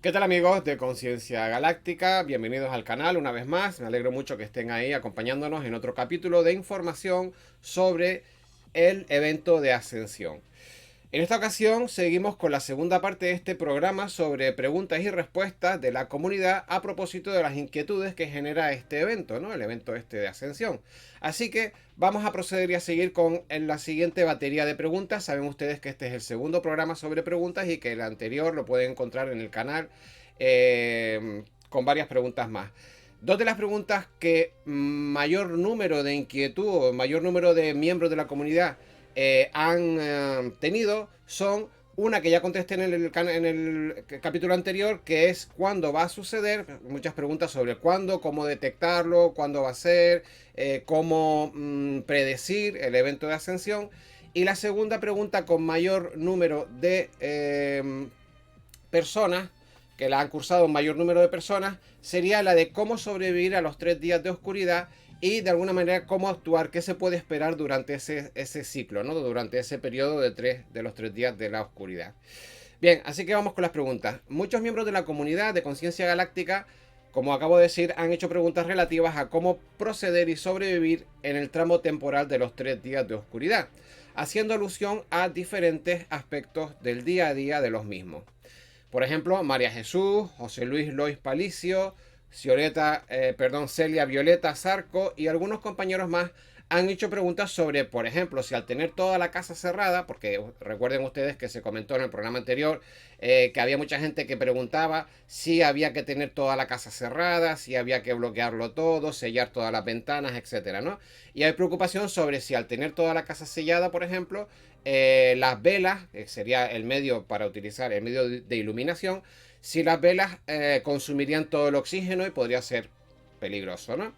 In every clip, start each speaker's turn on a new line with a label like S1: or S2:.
S1: ¿Qué tal amigos de Conciencia Galáctica? Bienvenidos al canal una vez más. Me alegro mucho que estén ahí acompañándonos en otro capítulo de información sobre el evento de Ascensión. En esta ocasión seguimos con la segunda parte de este programa sobre preguntas y respuestas de la comunidad a propósito de las inquietudes que genera este evento, ¿no? El evento este de Ascensión. Así que vamos a proceder y a seguir con la siguiente batería de preguntas. Saben ustedes que este es el segundo programa sobre preguntas y que el anterior lo pueden encontrar en el canal con varias preguntas más. Dos de las preguntas que mayor número de inquietud o mayor número de miembros de la comunidad han tenido son una que ya contesté en el capítulo anterior, que es cuándo va a suceder. Muchas preguntas sobre cuándo, cómo detectarlo, cuándo va a ser, cómo predecir el evento de ascensión. Y la segunda pregunta con mayor número de personas, que la han cursado un mayor número de personas, sería la de cómo sobrevivir a los 3 días de oscuridad y de alguna manera cómo actuar, qué se puede esperar durante ese ciclo, ¿no? Durante ese periodo de los 3 días de la oscuridad. Bien, así que vamos con las preguntas. Muchos miembros de la comunidad de Conciencia Galáctica, como acabo de decir, han hecho preguntas relativas a cómo proceder y sobrevivir en el tramo temporal de los 3 días de oscuridad, haciendo alusión a diferentes aspectos del día a día de los mismos. Por ejemplo, María Jesús, José Luis Lois Palicio, Celia Violeta Zarco y algunos compañeros más han hecho preguntas sobre, por ejemplo, si al tener toda la casa cerrada, porque recuerden ustedes que se comentó en el programa anterior que había mucha gente que preguntaba si había que tener toda la casa cerrada, si había que bloquearlo todo, sellar todas las ventanas, etcétera, ¿no? Y hay preocupación sobre si al tener toda la casa sellada, por ejemplo, las velas, sería el medio para utilizar, el medio de iluminación, si las velas consumirían todo el oxígeno y podría ser peligroso, ¿no?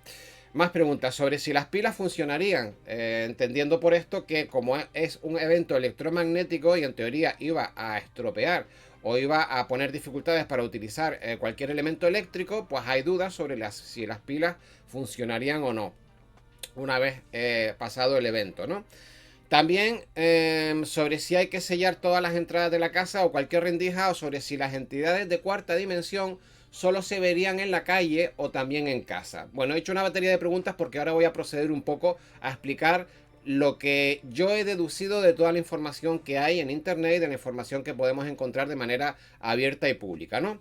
S1: Más preguntas sobre si las pilas funcionarían, entendiendo por esto que como es un evento electromagnético y en teoría iba a estropear o iba a poner dificultades para utilizar cualquier elemento eléctrico, pues hay dudas sobre si las pilas funcionarían o no una vez pasado el evento, ¿no? También sobre si hay que sellar todas las entradas de la casa o cualquier rendija, o sobre si las entidades de cuarta dimensión solo se verían en la calle o también en casa. Bueno, he hecho una batería de preguntas porque ahora voy a proceder un poco a explicar lo que yo he deducido de toda la información que hay en internet y de la información que podemos encontrar de manera abierta y pública, ¿no?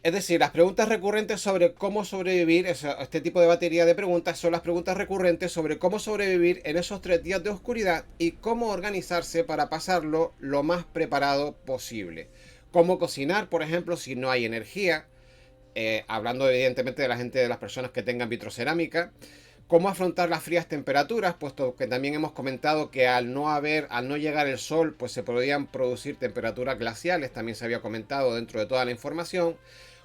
S1: Es decir, las preguntas recurrentes sobre cómo sobrevivir, este tipo de batería de preguntas son las preguntas recurrentes sobre cómo sobrevivir en esos 3 días de oscuridad y cómo organizarse para pasarlo lo más preparado posible. Cómo cocinar, por ejemplo, si no hay energía, hablando evidentemente de la gente, de las personas que tengan vitrocerámica. Cómo afrontar las frías temperaturas, puesto que también hemos comentado que al no llegar el sol, pues se podrían producir temperaturas glaciales, también se había comentado dentro de toda la información.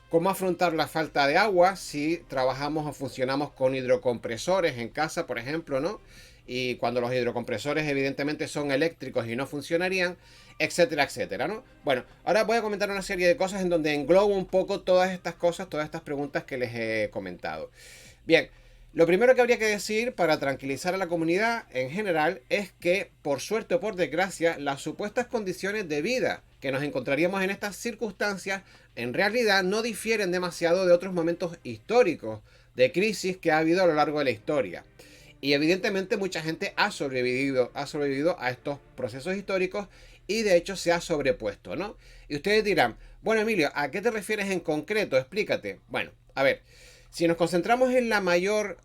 S1: Cómo afrontar la falta de agua si trabajamos o funcionamos con hidrocompresores en casa, por ejemplo, ¿no? Y cuando los hidrocompresores evidentemente son eléctricos y no funcionarían, etcétera, etcétera, ¿no? Bueno, ahora voy a comentar una serie de cosas en donde englobo un poco todas estas cosas, todas estas preguntas que les he comentado. Bien, lo primero que habría que decir para tranquilizar a la comunidad en general es que, por suerte o por desgracia, las supuestas condiciones de vida que nos encontraríamos en estas circunstancias en realidad no difieren demasiado de otros momentos históricos de crisis que ha habido a lo largo de la historia. Y evidentemente mucha gente ha sobrevivido a estos procesos históricos y de hecho se ha sobrepuesto, ¿no? Y ustedes dirán, bueno Emilio, ¿a qué te refieres en concreto? Explícate. Bueno, a ver, si nos concentramos en la mayor...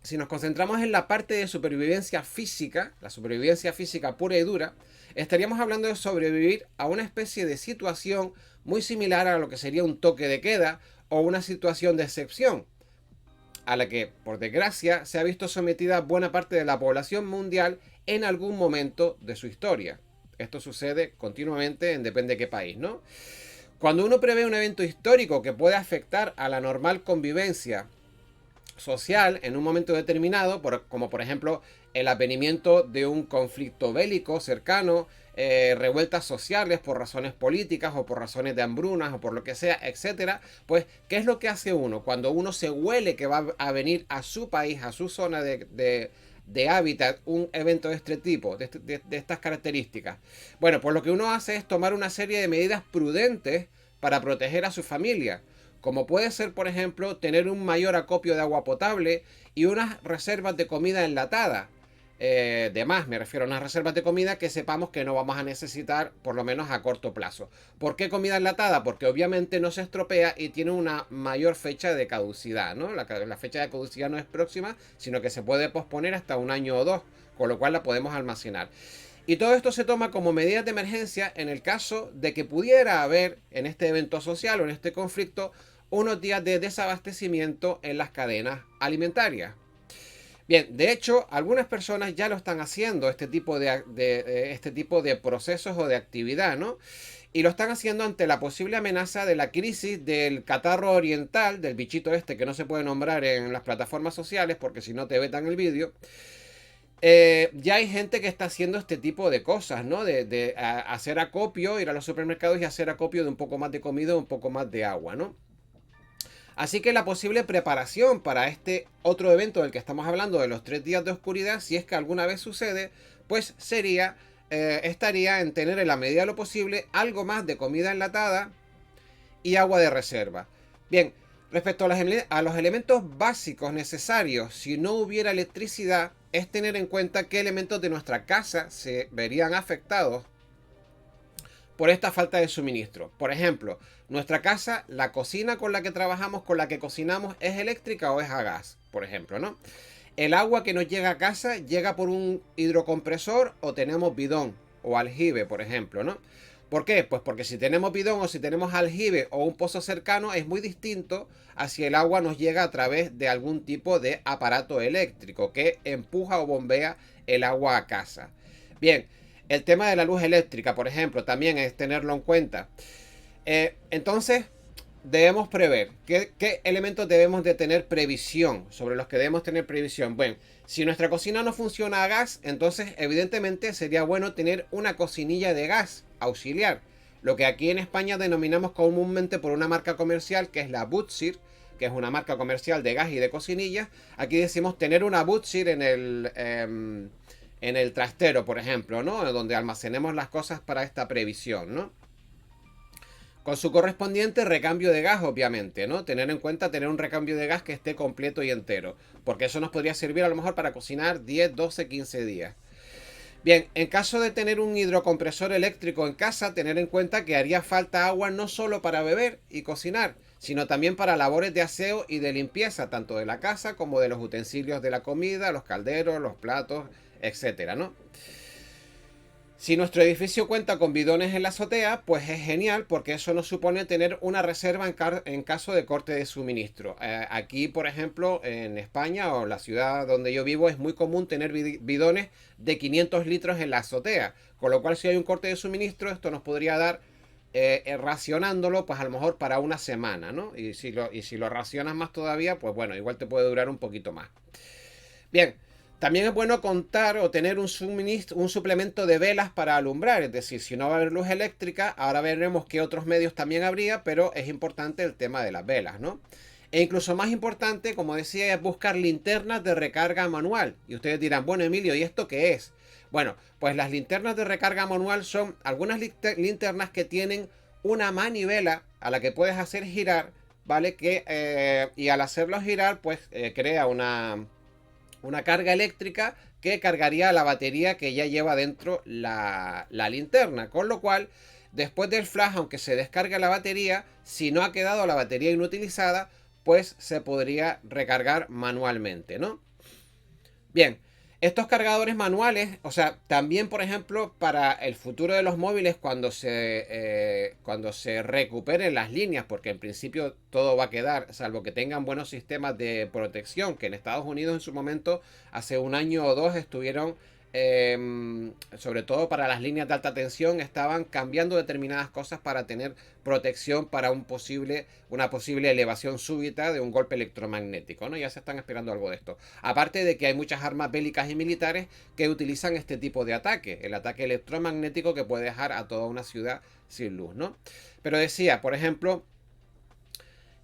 S1: si nos concentramos en la parte de supervivencia física, la supervivencia física pura y dura, estaríamos hablando de sobrevivir a una especie de situación muy similar a lo que sería un toque de queda o una situación de excepción, a la que, por desgracia, se ha visto sometida buena parte de la población mundial en algún momento de su historia. Esto sucede continuamente en depende de qué país, ¿no? Cuando uno prevé un evento histórico que puede afectar a la normal convivencia social en un momento determinado, como por ejemplo el avenimiento de un conflicto bélico cercano, revueltas sociales por razones políticas o por razones de hambrunas o por lo que sea, etcétera, pues ¿qué es lo que hace uno? Cuando uno se huele que va a venir a su país, a su zona de hábitat un evento de este tipo, de estas características? Bueno, pues lo que uno hace es tomar una serie de medidas prudentes para proteger a su familia, como puede ser, por ejemplo, tener un mayor acopio de agua potable y unas reservas de comida enlatada. De más, me refiero a unas reservas de comida que sepamos que no vamos a necesitar por lo menos a corto plazo. ¿Por qué comida enlatada? Porque obviamente no se estropea y tiene una mayor fecha de caducidad, ¿no? La fecha de caducidad no es próxima, sino que se puede posponer hasta un año o dos, con lo cual la podemos almacenar. Y todo esto se toma como medidas de emergencia en el caso de que pudiera haber en este evento social o en este conflicto unos días de desabastecimiento en las cadenas alimentarias. Bien, de hecho, algunas personas ya lo están haciendo, este tipo de procesos o de actividad, ¿no? Y lo están haciendo ante la posible amenaza de la crisis del catarro oriental, del bichito este que no se puede nombrar en las plataformas sociales porque si no te vetan el vídeo. Ya hay gente que está haciendo este tipo de cosas, ¿no? Hacer acopio, ir a los supermercados y hacer acopio de un poco más de comida, un poco más de agua, ¿no? Así que la posible preparación para este otro evento del que estamos hablando, de los 3 días de oscuridad, si es que alguna vez sucede, pues estaría en tener en la medida de lo posible algo más de comida enlatada y agua de reserva. Bien, respecto a los elementos básicos necesarios, si no hubiera electricidad, es tener en cuenta qué elementos de nuestra casa se verían afectados por esta falta de suministro. Por ejemplo, nuestra casa, la cocina con la que trabajamos, con la que cocinamos, ¿es eléctrica o es a gas? Por ejemplo, ¿no? El agua que nos llega a casa llega por un hidrocompresor o tenemos bidón o aljibe, por ejemplo, ¿no? ¿Por qué? Pues porque si tenemos bidón o si tenemos aljibe o un pozo cercano es muy distinto a si el agua nos llega a través de algún tipo de aparato eléctrico que empuja o bombea el agua a casa. Bien, el tema de la luz eléctrica, por ejemplo, también es tenerlo en cuenta. Entonces, debemos prever qué elementos debemos de tener previsión, sobre los que debemos tener previsión. Bueno, si nuestra cocina no funciona a gas, entonces evidentemente sería bueno tener una cocinilla de gas auxiliar, lo que aquí en España denominamos comúnmente por una marca comercial que es la Butzir, que es una marca comercial de gas y de cocinillas. Aquí decimos tener una Butzir en el trastero, por ejemplo, ¿no? Donde almacenemos las cosas para esta previsión, ¿no? Con su correspondiente recambio de gas, obviamente, ¿no? Tener en cuenta tener un recambio de gas que esté completo y entero, porque eso nos podría servir a lo mejor para cocinar 10, 12, 15 días. Bien, en caso de tener un hidrocompresor eléctrico en casa, tener en cuenta que haría falta agua no solo para beber y cocinar, sino también para labores de aseo y de limpieza, tanto de la casa como de los utensilios de la comida, los calderos, los platos, etcétera, ¿no? Si nuestro edificio cuenta con bidones en la azotea, pues es genial porque eso nos supone tener una reserva en caso de corte de suministro. Aquí, por ejemplo, en España o la ciudad donde yo vivo es muy común tener bidones de 500 litros en la azotea. Con lo cual si hay un corte de suministro, esto nos podría dar, racionándolo, pues a lo mejor para una semana, ¿no? Y si lo racionas más todavía, pues bueno, igual te puede durar un poquito más. Bien, también es bueno contar o tener un suplemento de velas para alumbrar. Es decir, si no va a haber luz eléctrica, ahora veremos qué otros medios también habría, pero es importante el tema de las velas, ¿no? E incluso más importante, como decía, es buscar linternas de recarga manual. Y ustedes dirán, bueno, Emilio, ¿y esto qué es? Bueno, pues las linternas de recarga manual son algunas linternas que tienen una manivela a la que puedes hacer girar, ¿vale? Y al hacerlo girar, pues crea una carga eléctrica que cargaría la batería que ya lleva dentro la linterna. Con lo cual, después del flash, aunque se descargue la batería, si no ha quedado la batería inutilizada, pues se podría recargar manualmente, ¿no? Bien, estos cargadores manuales, o sea, también por ejemplo para el futuro de los móviles cuando se recuperen las líneas, porque en principio todo va a quedar, salvo que tengan buenos sistemas de protección, que en Estados Unidos en su momento, hace un año o dos, estuvieron, sobre todo para las líneas de alta tensión, estaban cambiando determinadas cosas para tener protección para una posible elevación súbita de un golpe electromagnético, ¿no? Ya se están esperando algo de esto. Aparte de que hay muchas armas bélicas y militares que utilizan este tipo de ataque, el ataque electromagnético que puede dejar a toda una ciudad sin luz, ¿no? Pero decía, por ejemplo,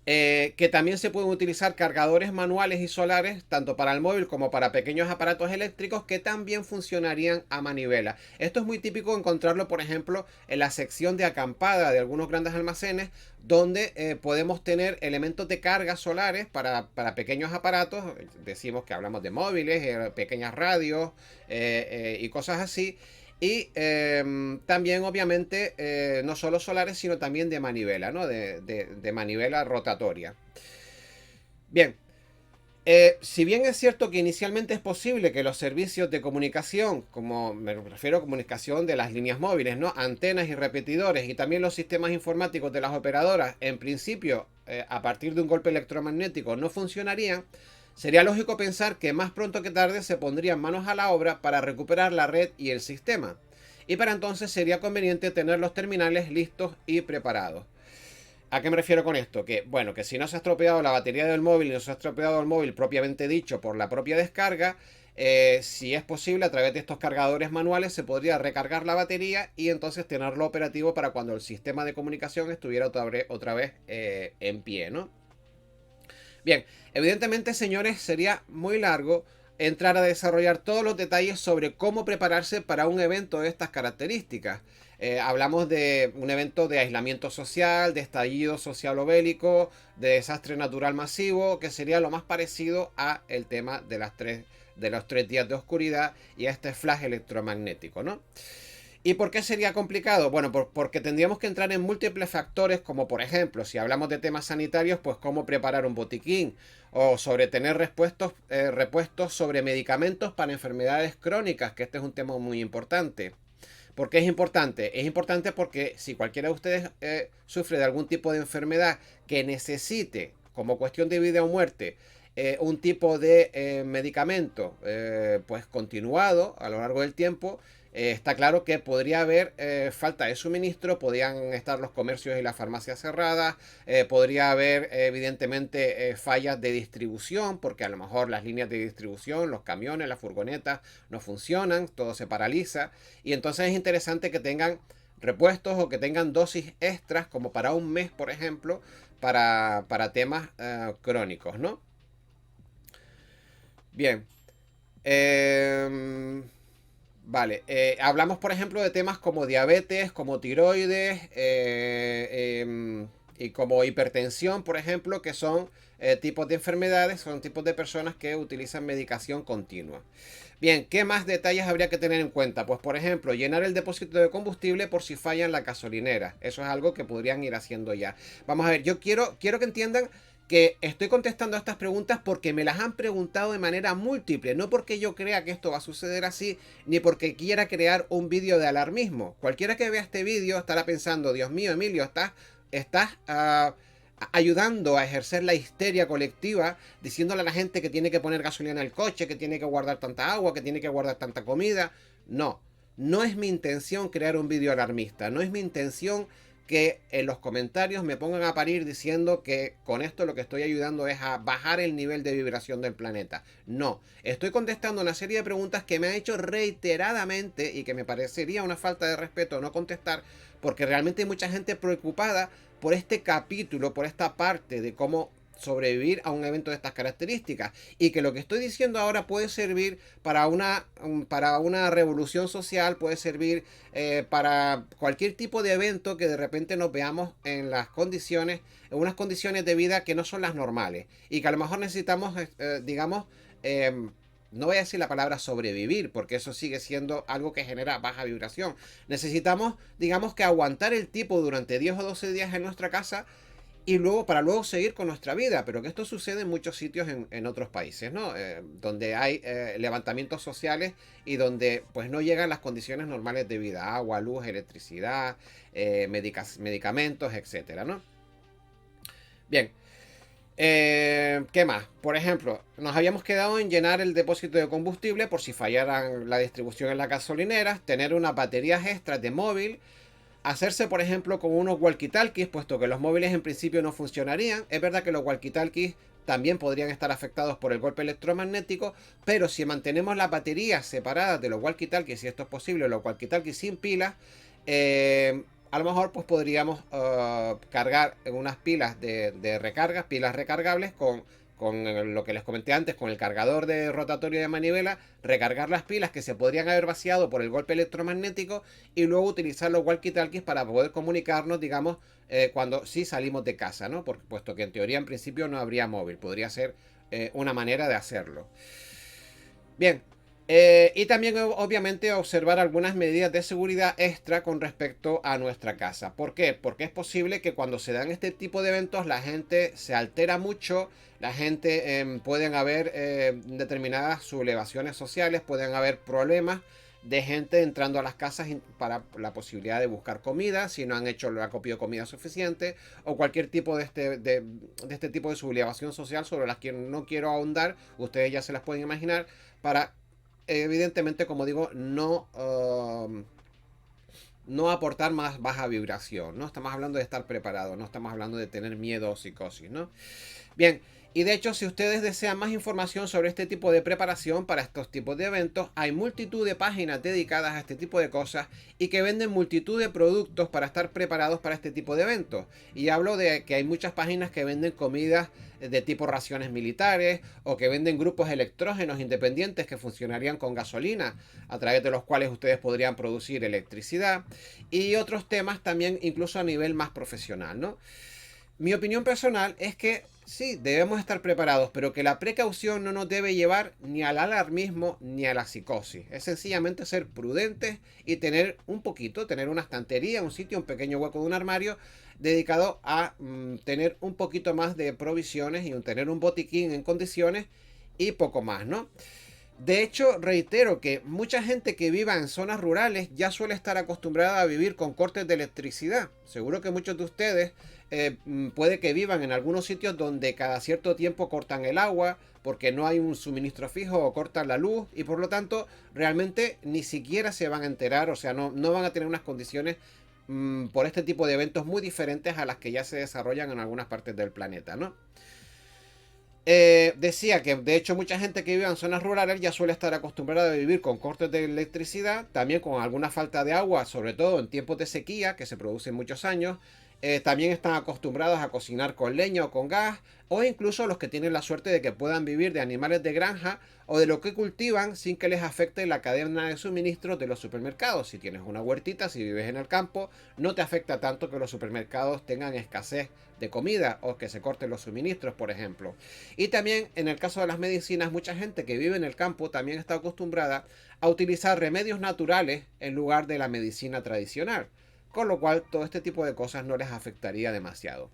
S1: Que también se pueden utilizar cargadores manuales y solares, tanto para el móvil como para pequeños aparatos eléctricos, que también funcionarían a manivela. Esto es muy típico encontrarlo, por ejemplo, en la sección de acampada de algunos grandes almacenes, donde podemos tener elementos de carga solares para pequeños aparatos. Decimos que hablamos de móviles, pequeñas radios y cosas así. Y también, obviamente, no solo solares, sino también de manivela, ¿no? De manivela rotatoria. Bien, si bien es cierto que inicialmente es posible que los servicios de comunicación, como me refiero a comunicación de las líneas móviles, ¿no? Antenas y repetidores, y también los sistemas informáticos de las operadoras, en principio, a partir de un golpe electromagnético, no funcionarían, sería lógico pensar que más pronto que tarde se pondrían manos a la obra para recuperar la red y el sistema. Y para entonces sería conveniente tener los terminales listos y preparados. ¿A qué me refiero con esto? Que, bueno, que si no se ha estropeado la batería del móvil y no se ha estropeado el móvil propiamente dicho por la propia descarga, si es posible, a través de estos cargadores manuales se podría recargar la batería y entonces tenerlo operativo para cuando el sistema de comunicación estuviera otra vez en pie, ¿no? Bien, evidentemente, señores, sería muy largo entrar a desarrollar todos los detalles sobre cómo prepararse para un evento de estas características. Hablamos de un evento de aislamiento social, de estallido social o bélico, de desastre natural masivo, que sería lo más parecido a el tema de los 3 días de oscuridad y a este flash electromagnético, ¿no? ¿Y por qué sería complicado? Bueno, porque tendríamos que entrar en múltiples factores, como por ejemplo, si hablamos de temas sanitarios, pues cómo preparar un botiquín, o sobre tener repuestos sobre medicamentos para enfermedades crónicas, que este es un tema muy importante. ¿Por qué es importante? Es importante porque si cualquiera de ustedes sufre de algún tipo de enfermedad que necesite, como cuestión de vida o muerte, un tipo de medicamento pues continuado a lo largo del tiempo, está claro que podría haber falta de suministro, podrían estar los comercios y las farmacias cerradas, podría haber evidentemente fallas de distribución, porque a lo mejor las líneas de distribución, los camiones, las furgonetas no funcionan, todo se paraliza, y entonces es interesante que tengan repuestos o que tengan dosis extras, como para un mes, por ejemplo, para temas crónicos, ¿no? Bien. Eh, Vale, hablamos por ejemplo de temas como diabetes, como tiroides y como hipertensión, por ejemplo, que son tipos de enfermedades, son tipos de personas que utilizan medicación continua. Bien, ¿qué más detalles habría que tener en cuenta? Pues por ejemplo, llenar el depósito de combustible por si falla en la gasolinera. Eso es algo que podrían ir haciendo ya. Vamos a ver, yo quiero que entiendan que estoy contestando a estas preguntas porque me las han preguntado de manera múltiple, no porque yo crea que esto va a suceder así, ni porque quiera crear un vídeo de alarmismo. Cualquiera que vea este vídeo estará pensando, Dios mío, Emilio, estás ayudando a ejercer la histeria colectiva, diciéndole a la gente que tiene que poner gasolina en el coche, que tiene que guardar tanta agua, que tiene que guardar tanta comida. No, no es mi intención crear un vídeo alarmista, no es mi intención que en los comentarios me pongan a parir diciendo que con esto lo que estoy ayudando es a bajar el nivel de vibración del planeta. No, estoy contestando una serie de preguntas que me han hecho reiteradamente y que me parecería una falta de respeto no contestar, porque realmente hay mucha gente preocupada por este capítulo, por esta parte de cómo sobrevivir a un evento de estas características, y que lo que estoy diciendo ahora puede servir para una revolución social, puede servir para cualquier tipo de evento que de repente nos veamos en unas condiciones de vida que no son las normales y que a lo mejor necesitamos, digamos, no voy a decir la palabra sobrevivir, porque eso sigue siendo algo que genera baja vibración. Necesitamos, digamos, que aguantar el tipo durante 10 o 12 días en nuestra casa y luego para luego seguir con nuestra vida, pero que esto sucede en muchos sitios en otros países, ¿no? Donde hay levantamientos sociales y donde pues no llegan las condiciones normales de vida, agua, luz, electricidad, medicamentos, etcétera, ¿no? Bien, ¿qué más? Por ejemplo, nos habíamos quedado en llenar el depósito de combustible por si fallaran la distribución en las gasolineras, tener unas baterías extras de móvil, hacerse, por ejemplo, con unos walkie-talkies, puesto que los móviles en principio no funcionarían. Es verdad que los walkie-talkies también podrían estar afectados por el golpe electromagnético, pero si mantenemos las baterías separadas de los walkie-talkies, si esto es posible, los walkie-talkies sin pilas, a lo mejor pues podríamos cargar unas pilas de recargas, pilas recargables con lo que les comenté antes, con el cargador de rotatorio de manivela, recargar las pilas que se podrían haber vaciado por el golpe electromagnético y luego utilizar los walkie-talkies para poder comunicarnos, digamos, cuando sí salimos de casa, ¿no? Porque, puesto que en teoría en principio no habría móvil, podría ser una manera de hacerlo. Bien, y también obviamente observar algunas medidas de seguridad extra con respecto a nuestra casa. ¿Por qué? Porque es posible que cuando se dan este tipo de eventos la gente se altera mucho, la gente pueden haber determinadas sublevaciones sociales, pueden haber problemas de gente entrando a las casas para la posibilidad de buscar comida, si no han hecho el acopio de comida suficiente, o cualquier tipo de este tipo de sublevación social sobre las que no quiero ahondar, ustedes ya se las pueden imaginar, para evidentemente, como digo, no aportar más baja vibración. No estamos hablando de estar preparado, no estamos hablando de tener miedo o psicosis, ¿no? Bien, y de hecho, si ustedes desean más información sobre este tipo de preparación para estos tipos de eventos, hay multitud de páginas dedicadas a este tipo de cosas y que venden multitud de productos para estar preparados para este tipo de eventos. Y hablo de que hay muchas páginas que venden comidas de tipo raciones militares o que venden grupos electrógenos independientes que funcionarían con gasolina, a través de los cuales ustedes podrían producir electricidad, y otros temas también incluso a nivel más profesional, ¿no? Mi opinión personal es que sí, debemos estar preparados, pero que la precaución no nos debe llevar ni al alarmismo ni a la psicosis. Es sencillamente ser prudentes y tener un poquito, tener una estantería, un sitio, un pequeño hueco de un armario dedicado a tener un poquito más de provisiones y tener un botiquín en condiciones y poco más, ¿no? De hecho, reitero que mucha gente que viva en zonas rurales ya suele estar acostumbrada a vivir con cortes de electricidad. Seguro que muchos de ustedes puede que vivan en algunos sitios donde cada cierto tiempo cortan el agua porque no hay un suministro fijo o cortan la luz y por lo tanto realmente ni siquiera se van a enterar, o sea, no van a tener unas condiciones por este tipo de eventos muy diferentes a las que ya se desarrollan en algunas partes del planeta, ¿no? Decía que de hecho mucha gente que vive en zonas rurales ya suele estar acostumbrada a vivir con cortes de electricidad, también con alguna falta de agua, sobre todo en tiempos de sequía que se producen muchos años. También están acostumbrados a cocinar con leña o con gas, o incluso los que tienen la suerte de que puedan vivir de animales de granja o de lo que cultivan sin que les afecte la cadena de suministros de los supermercados. Si tienes una huertita, si vives en el campo, no te afecta tanto que los supermercados tengan escasez de comida o que se corten los suministros, por ejemplo. Y también en el caso de las medicinas, mucha gente que vive en el campo también está acostumbrada a utilizar remedios naturales en lugar de la medicina tradicional, con lo cual todo este tipo de cosas no les afectaría demasiado.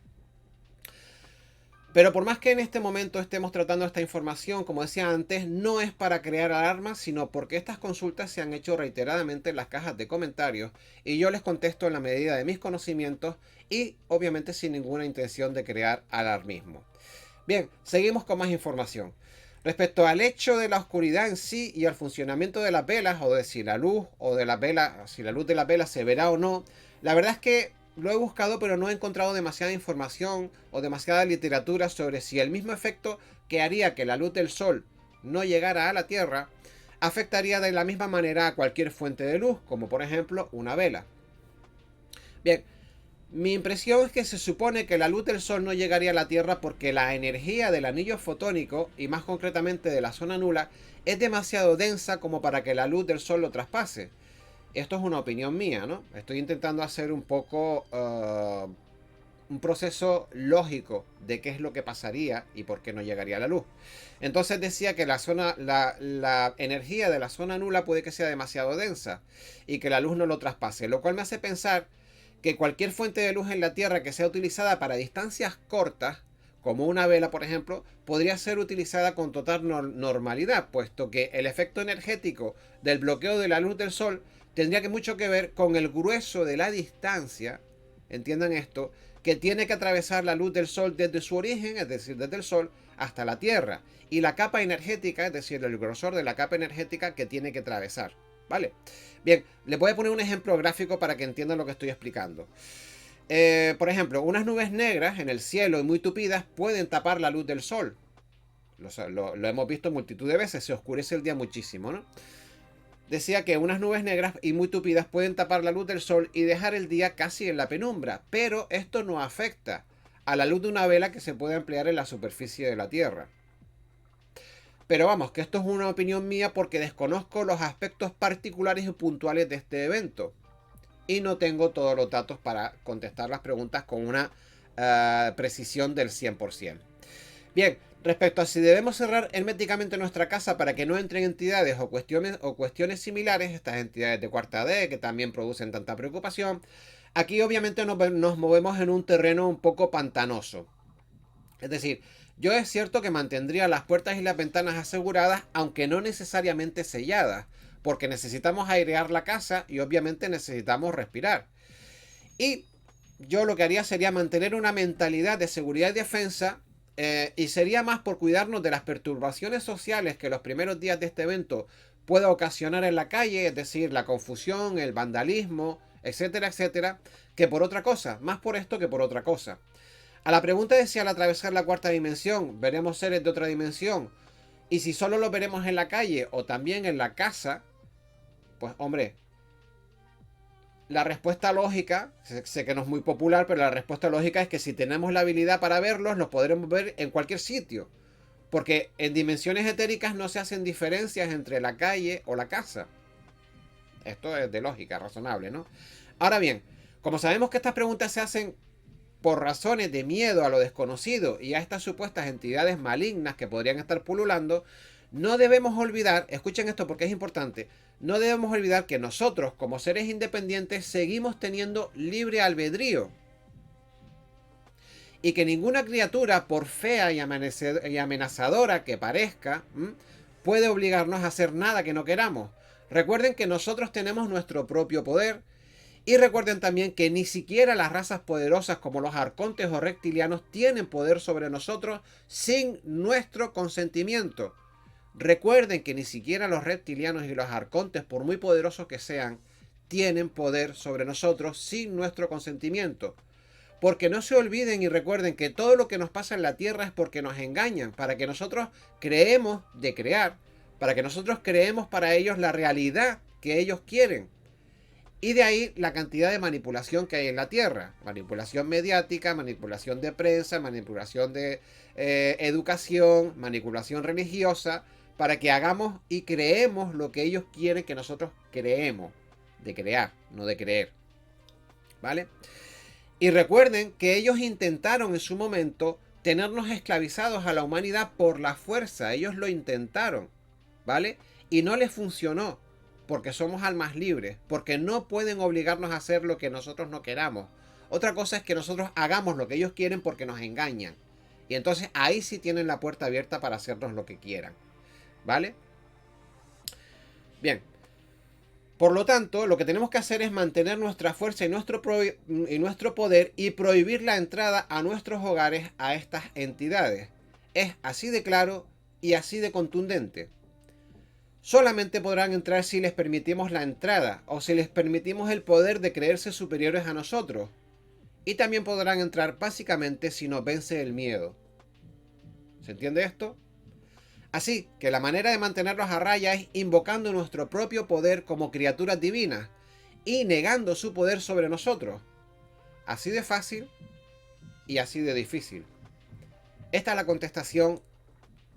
S1: Pero por más que en este momento estemos tratando esta información, como decía antes, no es para crear alarmas, sino porque estas consultas se han hecho reiteradamente en las cajas de comentarios y yo les contesto en la medida de mis conocimientos y obviamente sin ninguna intención de crear alarmismo. Bien, seguimos con más información. Respecto al hecho de la oscuridad en sí y al funcionamiento de las velas, o de si la luz o de las velas, si la luz de las velas se verá o no, la verdad es que lo he buscado, pero no he encontrado demasiada información o demasiada literatura sobre si el mismo efecto que haría que la luz del sol no llegara a la Tierra afectaría de la misma manera a cualquier fuente de luz, como por ejemplo una vela. Bien, mi impresión es que se supone que la luz del sol no llegaría a la Tierra porque la energía del anillo fotónico, y más concretamente de la zona nula, es demasiado densa como para que la luz del sol lo traspase. Esto es una opinión mía, ¿no? Estoy intentando hacer un poco un proceso lógico de qué es lo que pasaría y por qué no llegaría la luz. Entonces decía que la energía de la zona nula puede que sea demasiado densa y que la luz no lo traspase, lo cual me hace pensar que cualquier fuente de luz en la Tierra que sea utilizada para distancias cortas, como una vela por ejemplo, podría ser utilizada con total normalidad, puesto que el efecto energético del bloqueo de la luz del sol tendría que mucho que ver con el grueso de la distancia, entiendan esto, que tiene que atravesar la luz del sol desde su origen, es decir, desde el sol hasta la Tierra, y la capa energética, es decir, el grosor de la capa energética que tiene que atravesar. ¿Vale? Bien, les voy a poner un ejemplo gráfico para que entiendan lo que estoy explicando. Por ejemplo, unas nubes negras en el cielo y muy tupidas pueden tapar la luz del sol. Lo hemos visto multitud de veces, se oscurece el día muchísimo, ¿no? decía que unas nubes negras y muy tupidas pueden tapar la luz del sol y dejar el día casi en la penumbra, pero esto no afecta a la luz de una vela que se puede emplear en la superficie de la Tierra. Pero vamos, que esto es una opinión mía porque desconozco los aspectos particulares y puntuales de este evento. Y no tengo todos los datos para contestar las preguntas con una precisión del 100%. Bien, respecto a si debemos cerrar herméticamente nuestra casa para que no entren entidades o cuestiones similares, estas entidades de cuarta D que también producen tanta preocupación, aquí obviamente nos movemos en un terreno un poco pantanoso. Es decir, yo es cierto que mantendría las puertas y las ventanas aseguradas, aunque no necesariamente selladas, porque necesitamos airear la casa y obviamente necesitamos respirar. Y yo lo que haría sería mantener una mentalidad de seguridad y defensa, y sería más por cuidarnos de las perturbaciones sociales que los primeros días de este evento pueda ocasionar en la calle, es decir, la confusión, el vandalismo, etcétera, etcétera, que por otra cosa, más por esto que por otra cosa. A la pregunta de si al atravesar la cuarta dimensión veremos seres de otra dimensión y si solo los veremos en la calle o también en la casa, pues hombre, la respuesta lógica, sé que no es muy popular, pero la respuesta lógica es que si tenemos la habilidad para verlos, los podremos ver en cualquier sitio. Porque en dimensiones etéricas no se hacen diferencias entre la calle o la casa. Esto es de lógica, razonable, ¿no? Ahora bien, como sabemos que estas preguntas se hacen por razones de miedo a lo desconocido y a estas supuestas entidades malignas que podrían estar pululando, no debemos olvidar, escuchen esto porque es importante, no debemos olvidar que nosotros como seres independientes seguimos teniendo libre albedrío. Y que ninguna criatura, por fea y amenazadora que parezca, puede obligarnos a hacer nada que no queramos. Recuerden que nosotros tenemos nuestro propio poder. Y recuerden también que ni siquiera las razas poderosas como los arcontes o reptilianos tienen poder sobre nosotros sin nuestro consentimiento. Recuerden que ni siquiera los reptilianos y los arcontes, por muy poderosos que sean, tienen poder sobre nosotros sin nuestro consentimiento. Porque no se olviden y recuerden que todo lo que nos pasa en la Tierra es porque nos engañan, para que nosotros creemos de crear, para que nosotros creemos para ellos la realidad que ellos quieren. Y de ahí la cantidad de manipulación que hay en la Tierra. Manipulación mediática, manipulación de prensa, manipulación de educación, manipulación religiosa, para que hagamos y creemos lo que ellos quieren que nosotros creemos. De crear, no de creer. ¿Vale? Y recuerden que ellos intentaron en su momento tenernos esclavizados a la humanidad por la fuerza. Ellos lo intentaron. ¿Vale? Y no les funcionó. Porque somos almas libres, porque no pueden obligarnos a hacer lo que nosotros no queramos. Otra cosa es que nosotros hagamos lo que ellos quieren porque nos engañan. Y entonces ahí sí tienen la puerta abierta para hacernos lo que quieran. ¿Vale? Bien. Por lo tanto, lo que tenemos que hacer es mantener nuestra fuerza y nuestro poder y prohibir la entrada a nuestros hogares a estas entidades. Es así de claro y así de contundente. Solamente podrán entrar si les permitimos la entrada o si les permitimos el poder de creerse superiores a nosotros. Y también podrán entrar básicamente si nos vence el miedo. ¿Se entiende esto? Así que la manera de mantenerlos a raya es invocando nuestro propio poder como criaturas divinas y negando su poder sobre nosotros. Así de fácil y así de difícil. Esta es la contestación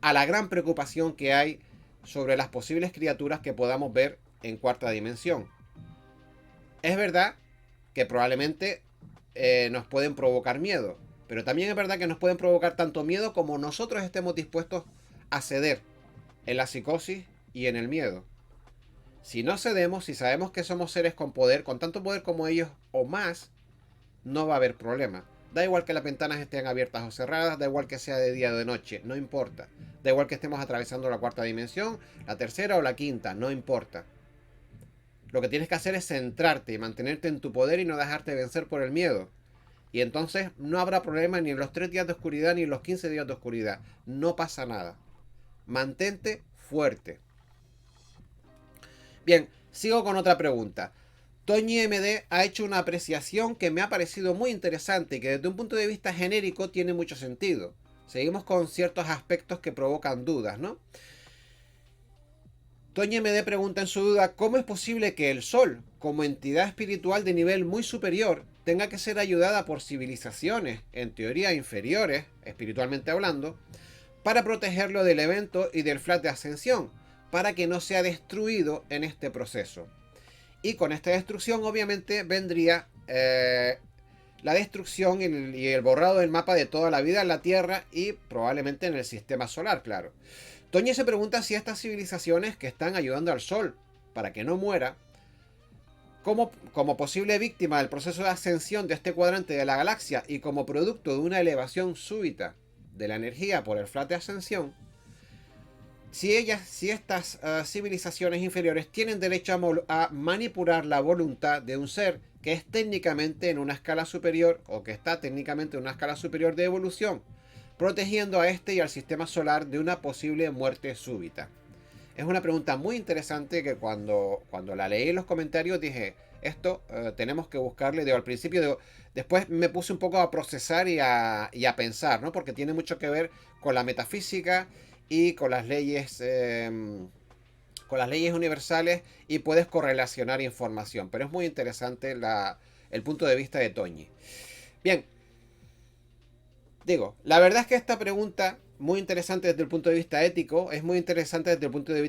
S1: a la gran preocupación que hay sobre las posibles criaturas que podamos ver en cuarta dimensión. Es verdad que probablemente nos pueden provocar miedo, pero también es verdad que nos pueden provocar tanto miedo como nosotros estemos dispuestos a ceder en la psicosis y en el miedo. Si no cedemos, si sabemos que somos seres con poder, con tanto poder como ellos o más, no va a haber problema. Da igual que las ventanas estén abiertas o cerradas, da igual que sea de día o de noche, no importa. Da igual que estemos atravesando la cuarta dimensión, la tercera o la quinta, no importa. Lo que tienes que hacer es centrarte y mantenerte en tu poder y no dejarte vencer por el miedo. Y entonces no habrá problema ni en los 3 días de oscuridad ni en los 15 días de oscuridad. No pasa nada. Mantente fuerte. Bien, sigo con otra pregunta. Toñi MD ha hecho una apreciación que me ha parecido muy interesante y que desde un punto de vista genérico tiene mucho sentido. Seguimos con ciertos aspectos que provocan dudas, ¿no? Toñi MD pregunta en su duda, ¿cómo es posible que el Sol, como entidad espiritual de nivel muy superior, tenga que ser ayudada por civilizaciones, en teoría inferiores, espiritualmente hablando, para protegerlo del evento y del flash de ascensión, para que no sea destruido en este proceso? Y con esta destrucción obviamente vendría la destrucción y el borrado del mapa de toda la vida en la Tierra y probablemente en el sistema solar, claro. Toñi se pregunta si estas civilizaciones que están ayudando al Sol para que no muera, como posible víctima del proceso de ascensión de este cuadrante de la galaxia y como producto de una elevación súbita de la energía por el flash de ascensión, si estas civilizaciones inferiores tienen derecho a manipular la voluntad de un ser que es técnicamente en una escala superior o que está técnicamente en una escala superior de evolución, protegiendo a este y al sistema solar de una posible muerte súbita. Es una pregunta muy interesante que cuando la leí en los comentarios dije, esto tenemos que buscarle. Al principio, después me puse un poco a procesar y a pensar, ¿no? Porque tiene mucho que ver con la metafísica y con las leyes universales y puedes correlacionar información. Pero es muy interesante el punto de vista de Toñi. Bien, digo, la verdad es que esta pregunta, muy interesante desde el punto de vista ético, es muy interesante desde el punto de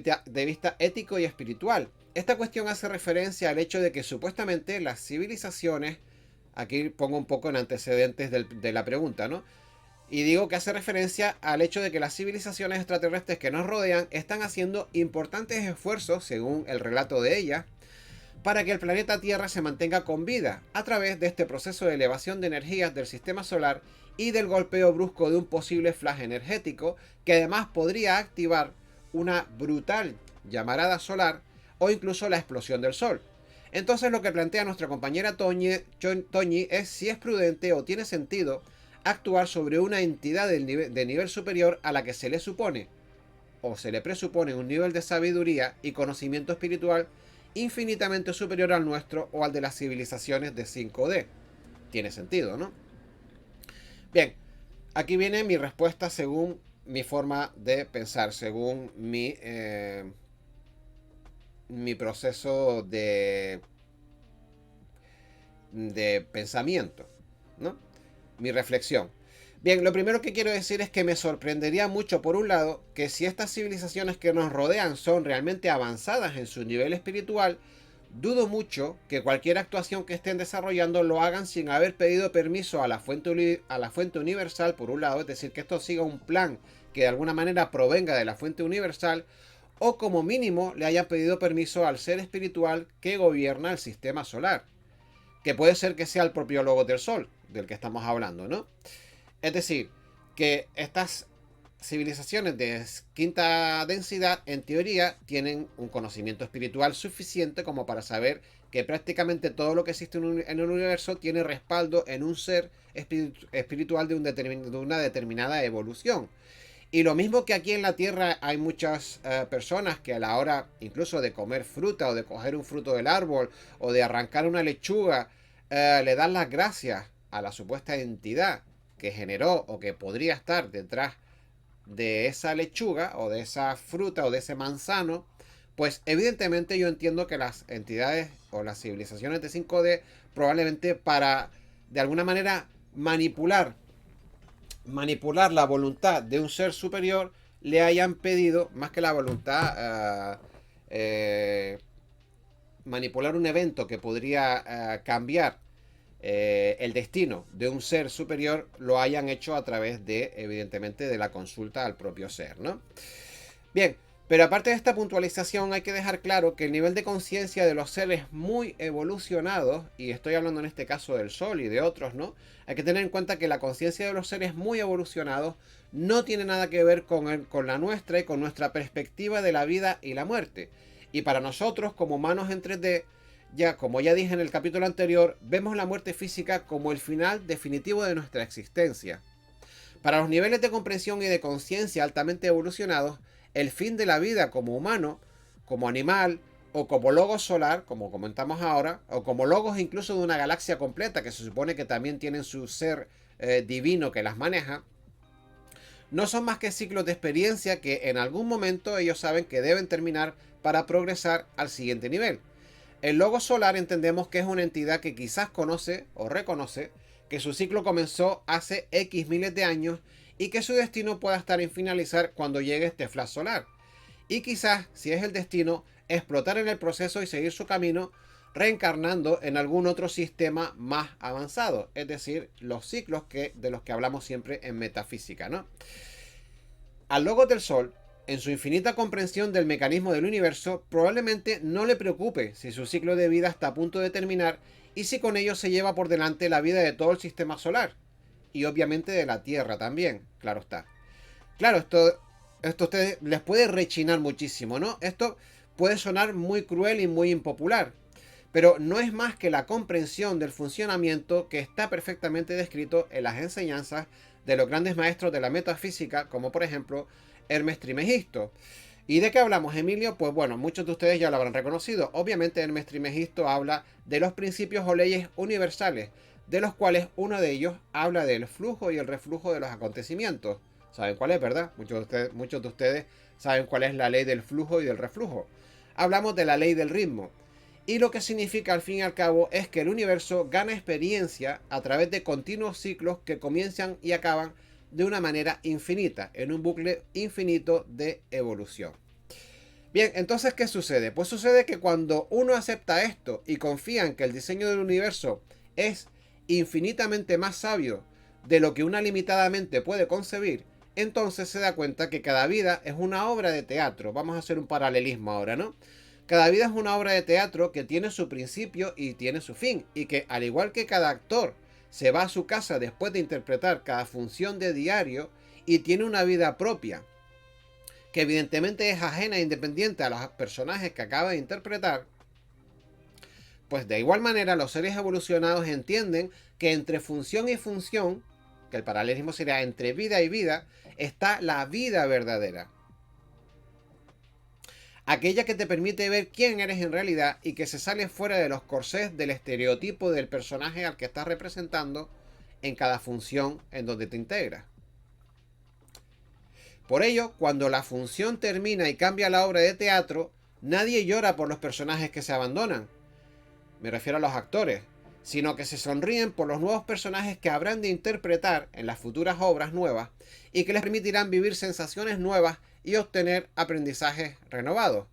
S1: vista ético y espiritual. Esta cuestión hace referencia al hecho de que supuestamente las civilizaciones, aquí pongo un poco en antecedentes de la pregunta, ¿no? Y digo que hace referencia al hecho de que las civilizaciones extraterrestres que nos rodean están haciendo importantes esfuerzos, según el relato de ellas, para que el planeta Tierra se mantenga con vida a través de este proceso de elevación de energías del sistema solar y del golpeo brusco de un posible flash energético que además podría activar una brutal llamarada solar o incluso la explosión del Sol. Entonces lo que plantea nuestra compañera Toñi es si es prudente o tiene sentido actuar sobre una entidad de nivel superior a la que se le supone o se le presupone un nivel de sabiduría y conocimiento espiritual infinitamente superior al nuestro o al de las civilizaciones de 5D. Tiene sentido, ¿no? Bien, aquí viene mi respuesta según mi forma de pensar, según mi proceso de pensamiento, ¿no? Mi reflexión. Bien, lo primero que quiero decir es que me sorprendería mucho, por un lado, que si estas civilizaciones que nos rodean son realmente avanzadas en su nivel espiritual, dudo mucho que cualquier actuación que estén desarrollando lo hagan sin haber pedido permiso a la fuente universal, por un lado, es decir, que esto siga un plan que de alguna manera provenga de la fuente universal, o como mínimo le hayan pedido permiso al ser espiritual que gobierna el sistema solar, que puede ser que sea el propio logo del Sol, del que estamos hablando, ¿no? Es decir, que estas civilizaciones de quinta densidad, en teoría, tienen un conocimiento espiritual suficiente como para saber que prácticamente todo lo que existe en el universo tiene respaldo en un ser espiritual de una determinada evolución. Y lo mismo que aquí en la Tierra hay muchas personas que a la hora incluso de comer fruta o de coger un fruto del árbol o de arrancar una lechuga, le dan las gracias a la supuesta entidad que generó o que podría estar detrás de esa lechuga o de esa fruta o de ese manzano, pues evidentemente yo entiendo que las entidades o las civilizaciones de 5D probablemente para de alguna manera manipular la voluntad de un ser superior le hayan pedido, más que la voluntad, manipular un evento que podría cambiar el destino de un ser superior, lo hayan hecho a través de, evidentemente, de la consulta al propio ser, ¿no? Bien, pero aparte de esta puntualización hay que dejar claro que el nivel de conciencia de los seres muy evolucionados, y estoy hablando en este caso del Sol y de otros, ¿no? Hay que tener en cuenta que la conciencia de los seres muy evolucionados no tiene nada que ver con la nuestra y con nuestra perspectiva de la vida y la muerte. Y para nosotros, como humanos en 3D, como ya dije en el capítulo anterior, vemos la muerte física como el final definitivo de nuestra existencia. Para los niveles de comprensión y de conciencia altamente evolucionados, el fin de la vida como humano, como animal o como logos solar, como comentamos ahora, o como logos incluso de una galaxia completa que se supone que también tienen su ser divino que las maneja, no son más que ciclos de experiencia que en algún momento ellos saben que deben terminar para progresar al siguiente nivel. El Logos solar entendemos que es una entidad que quizás conoce o reconoce que su ciclo comenzó hace X miles de años y que su destino pueda estar en finalizar cuando llegue este flash solar. Y quizás, si es el destino, explotar en el proceso y seguir su camino reencarnando en algún otro sistema más avanzado, es decir, los ciclos de los que hablamos siempre en metafísica, ¿no? Al Logos del Sol, en su infinita comprensión del mecanismo del universo, probablemente no le preocupe si su ciclo de vida está a punto de terminar y si con ello se lleva por delante la vida de todo el sistema solar. Y obviamente de la Tierra también, claro está. Claro, esto a ustedes les puede rechinar muchísimo, ¿no? Esto puede sonar muy cruel y muy impopular, pero no es más que la comprensión del funcionamiento que está perfectamente descrito en las enseñanzas de los grandes maestros de la metafísica, como por ejemplo Hermes Trismegisto. ¿Y de qué hablamos, Emilio? Pues bueno, muchos de ustedes ya lo habrán reconocido. Obviamente Hermes Trismegisto habla de los principios o leyes universales, de los cuales uno de ellos habla del flujo y el reflujo de los acontecimientos. ¿Saben cuál es, verdad? Muchos de ustedes saben cuál es la ley del flujo y del reflujo. Hablamos de la ley del ritmo. Y lo que significa al fin y al cabo es que el universo gana experiencia a través de continuos ciclos que comienzan y acaban de una manera infinita, en un bucle infinito de evolución. Bien, entonces, ¿qué sucede? Pues sucede que cuando uno acepta esto y confía en que el diseño del universo es infinitamente más sabio de lo que una limitada mente puede concebir, entonces se da cuenta que cada vida es una obra de teatro. Vamos a hacer un paralelismo ahora, ¿no? Cada vida es una obra de teatro que tiene su principio y tiene su fin, y que al igual que cada actor se va a su casa después de interpretar cada función de diario y tiene una vida propia, que evidentemente es ajena e independiente a los personajes que acaba de interpretar, pues de igual manera los seres evolucionados entienden que entre función y función, que el paralelismo sería entre vida y vida, está la vida verdadera. Aquella que te permite ver quién eres en realidad y que se sale fuera de los corsés del estereotipo del personaje al que estás representando en cada función en donde te integras. Por ello, cuando la función termina y cambia la obra de teatro, nadie llora por los personajes que se abandonan, me refiero a los actores, sino que se sonríen por los nuevos personajes que habrán de interpretar en las futuras obras nuevas y que les permitirán vivir sensaciones nuevas y obtener aprendizajes renovados.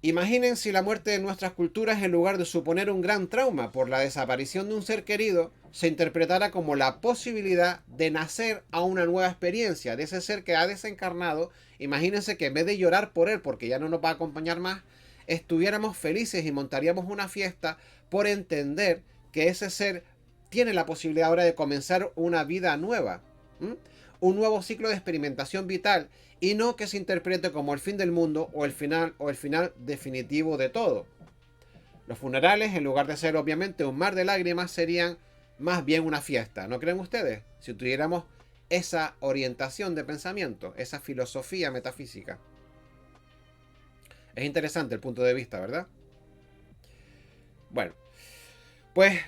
S1: Imaginen si la muerte de nuestras culturas, en lugar de suponer un gran trauma por la desaparición de un ser querido, se interpretara como la posibilidad de nacer a una nueva experiencia de ese ser que ha desencarnado. Imagínense que en vez de llorar por él porque ya no nos va a acompañar más, estuviéramos felices y montaríamos una fiesta por entender que ese ser tiene la posibilidad ahora de comenzar una vida nueva, un nuevo ciclo de experimentación vital, y no que se interprete como el fin del mundo o el final definitivo de todo. Los funerales, en lugar de ser obviamente un mar de lágrimas, serían más bien una fiesta, ¿no creen ustedes? Si tuviéramos esa orientación de pensamiento, esa filosofía metafísica. Es interesante el punto de vista, ¿verdad? Bueno, pues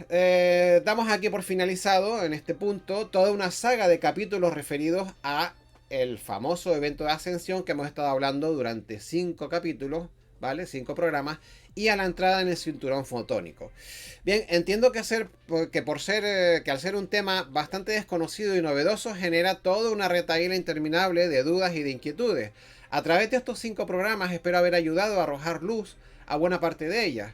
S1: damos aquí por finalizado en este punto toda una saga de capítulos referidos a el famoso evento de ascensión que hemos estado hablando durante 5 capítulos, ¿vale? 5 programas, y a la entrada en el cinturón fotónico. Bien, entiendo que al ser un tema bastante desconocido y novedoso, genera toda una retahíla interminable de dudas y de inquietudes. A través de estos 5 programas espero haber ayudado a arrojar luz a buena parte de ellas.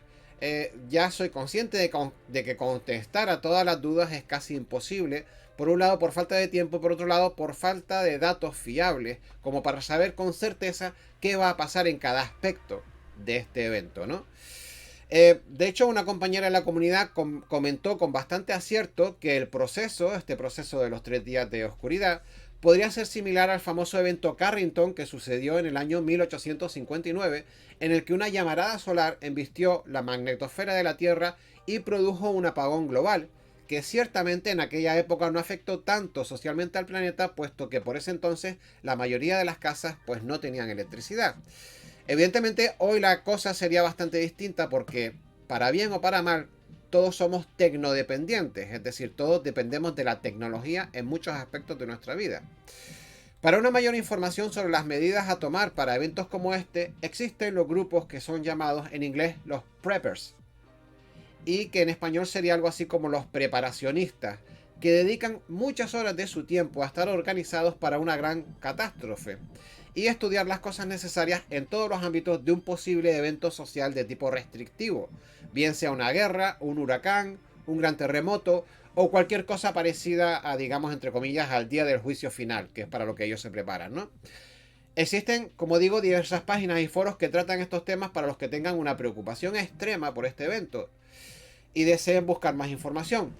S1: Ya soy consciente de que contestar a todas las dudas es casi imposible. Por un lado por falta de tiempo, por otro lado por falta de datos fiables, como para saber con certeza qué va a pasar en cada aspecto de este evento, ¿no? De hecho, una compañera de la comunidad comentó con bastante acierto que este proceso de los 3 días de oscuridad, podría ser similar al famoso evento Carrington que sucedió en el año 1859, en el que una llamarada solar embistió la magnetosfera de la Tierra y produjo un apagón global, que ciertamente en aquella época no afectó tanto socialmente al planeta, puesto que por ese entonces la mayoría de las casas pues no tenían electricidad. Evidentemente hoy la cosa sería bastante distinta porque, para bien o para mal, todos somos tecnodependientes, es decir, todos dependemos de la tecnología en muchos aspectos de nuestra vida. Para una mayor información sobre las medidas a tomar para eventos como este, existen los grupos que son llamados en inglés los preppers, y que en español sería algo así como los preparacionistas, que dedican muchas horas de su tiempo a estar organizados para una gran catástrofe y estudiar las cosas necesarias en todos los ámbitos de un posible evento social de tipo restrictivo, bien sea una guerra, un huracán, un gran terremoto o cualquier cosa parecida a, digamos, entre comillas, al día del juicio final, que es para lo que ellos se preparan, ¿no? Existen, como digo, diversas páginas y foros que tratan estos temas para los que tengan una preocupación extrema por este evento y deseen buscar más información.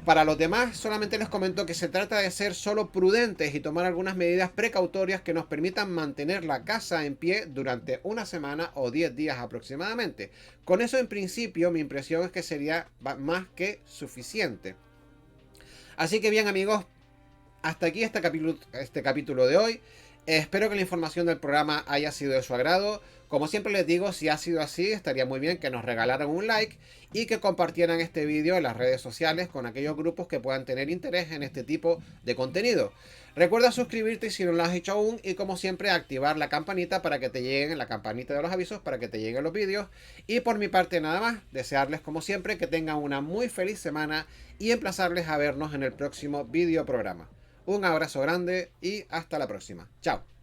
S1: Para los demás, solamente les comento que se trata de ser solo prudentes y tomar algunas medidas precautorias que nos permitan mantener la casa en pie durante una semana o 10 días aproximadamente. Con eso, en principio, mi impresión es que sería más que suficiente. Así que bien, amigos, hasta aquí este capítulo de hoy. Espero que la información del programa haya sido de su agrado. Como siempre les digo, si ha sido así, estaría muy bien que nos regalaran un like y que compartieran este vídeo en las redes sociales con aquellos grupos que puedan tener interés en este tipo de contenido. Recuerda suscribirte si no lo has hecho aún y, como siempre, activar la campanita para que te lleguen, la campanita de los avisos para que te lleguen los vídeos. Y por mi parte nada más, desearles como siempre que tengan una muy feliz semana y emplazarles a vernos en el próximo video programa. Un abrazo grande y hasta la próxima. Chao.